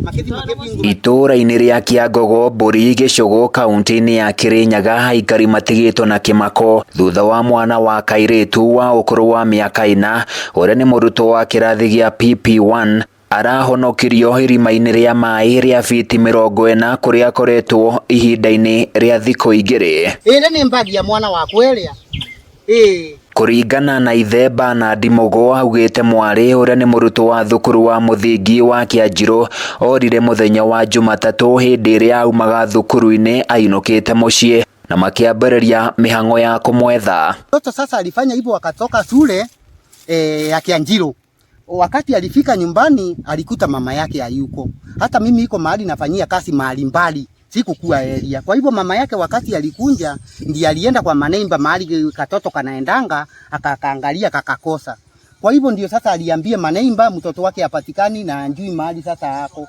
Itũũra-inĩ rĩa Kĩangogo, Mbũri, Gĩcũgũ, kaunti-inĩ ya Kĩrĩnyaga, aikari matigĩtwo na kĩmako thutha wa mwana wa kairĩtu wa ũkũrũ wa mĩaka 4 ũrĩa nĩ mũrutwo wa kĩrathi gĩa PP1 arahonokirio irima-inĩ rĩa maĩ rĩa fiti 40 kũrĩa akoretwo ihinda-inĩ rĩa thikũ 2. Ĩrĩ nĩ mbagi ya mwana waku ĩrĩa. Kũringana na ithe Bernard Mugo, augĩte mwarĩ ũrĩa nĩ mũrutwo wa thukuru wa mũthingi wa Kĩanjirũ orire mũthenya wa Jumatatũ hĩndĩ ĩrĩa aumaga thukuru-inĩ ainũkĩte mũciĩ na makĩambĩrĩria mĩhang'o ya kũmwetha. Mtoto sasa alifanya hivyo, akatoka shule ya Kĩanjirũ. Wakati alifika nyumbani alikuta mama yake hayuko. Hata mimi iko mahali nafanyia kazi mahali mbali, sikukuwa area. Kwa hivyo mama yake wakati alikunja ndiye alienda kwa maneimba mahali katoto kanaendanga, akaangalia kakakosa. Kwa hivyo ndio sasa aliambia maneimba mtoto wake apatikani na anjui mahali sasa hapo.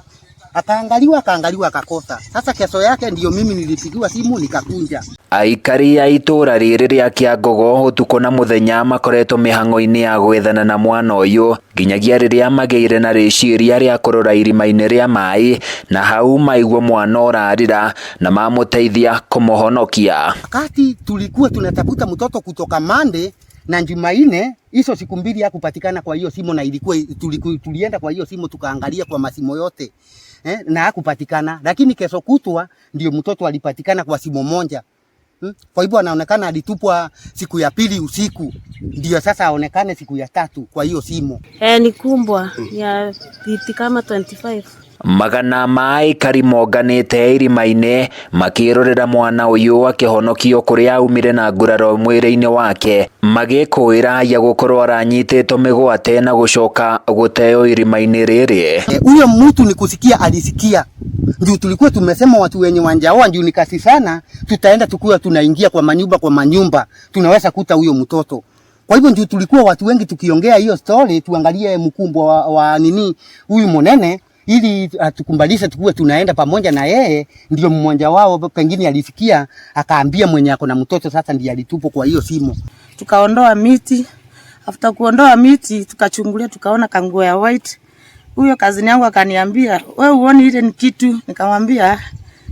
Akaangaliwa akakosa. Sasa kesho yake ndio mimi nilipigiwa simu nikakunja. Aikari ya itũũra rĩrĩ rĩa Kĩangogo ũtukũ na mũthenya makoretwo mĩhang'o-inĩ ya gwethana na mwana ũyũ nginyagia rĩrĩa magĩire na rĩciria rĩa kũrora irima-inĩ rĩa maĩ, na hau maigua mwana ũrarira na mamũteithia kũmũhonokia. Wakati tulikuwa tunatafuta mtoto kutoka Monday na Jumanne, hizo siku mbili hakupatikana kwa hiyo simu, na ilikuwa tulienda kwa hiyo simu tukaangalia kwa masimo yote na hakupatikana, lakini kesho kutwa ndio mtoto alipatikana kwa simu moja. Kwa hivyo anaonekana alitupwa siku ya pili usiku, ndio sasa aonekane siku ya 3 kwa hiyo simu. Ni kumbwa ya fiti kama 25. Magana ma aikari monganĩte irima-inĩ makĩrorera mwana ũyũ akĩhonokio kũrĩa aumire na nguraro mwĩrĩ-inĩ wake, magĩkũĩra ya gũkorwo aranyitĩtwo mĩgwate na gũcoka gũteo irima-inĩ rĩrĩ. Huyo mtu ni kusikia alisikia. Ndio tulikuwa tumesema watu wenye wanjaoa ndio nikasi sana, tutaenda tukiwa tunaingia kwa manyumba tunaweza kuta huyo mtoto. Kwa hivyo ndio tulikuwa watu wengi tukiongea hiyo story, tuangalie mkumbwa wa nini huyu monene, ili tukumbalisha tukuwe tunaenda pamoja na yeye. Ndio mmoja wao pengine alisikia akaambia mwenye ako na mtoto, sasa ndiye alitupo kwa hiyo simu. Tukaondoa miti, after kuondoa miti tukachungulia tukaona kanguo ya white. Huyo kazini yangu akaniambia, wewe uone ile ni kitu? Nikamwambia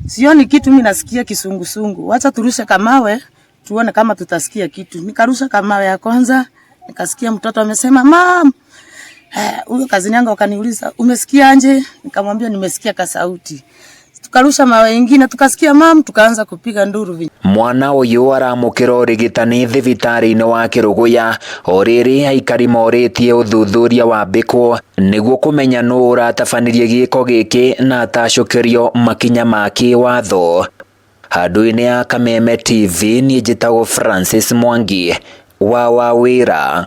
sioni kitu, mimi nasikia kisungusungu. Acha turushe kamawe tuone kama tutasikia kitu. Nikarusha kamawe ya kwanza, nikasikia mtoto amesema mam. Huyo kazini yangu akaniuliza umesikia anje? Nikamwambia nimesikia ka sauti. Tukarusha mawe ingine tukasikia mam, tukaanza kupiga nduru. Mwana ũyũ aramũkĩra ũrigitani thibitarĩ-inĩ wa Kĩrũgũya, o rĩrĩ aikari morĩtie ũthuthuria wambĩkwo nĩguo kũmenya nũũ ũratabanirie gĩko gĩkĩ na atacũkĩrio makinya ma kĩwatho. Handũ-inĩ ya Kameme TV, niĩ njĩtagwo Francis Mwangi wa Wawĩra.